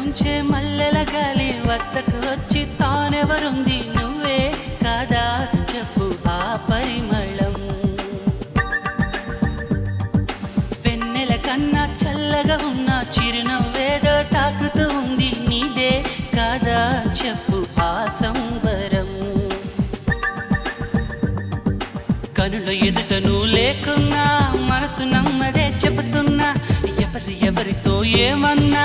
నుంచే మల్లెల గాలి వద్దకు వచ్చి తానెవరుంది నువ్వే కాదా చెప్పు ఆ పరిమళం వెన్నెల కన్నా చల్లగా ఉన్న చిరునవ్వేదో తాకుతూ ఉంది నీదే కాదా చెప్పు ఆ సంబరం కనుల ఎదుట నువ్వు లేకున్నా మనసు నమ్మదే చెబుతున్నా ఎవరితో ఏమన్నా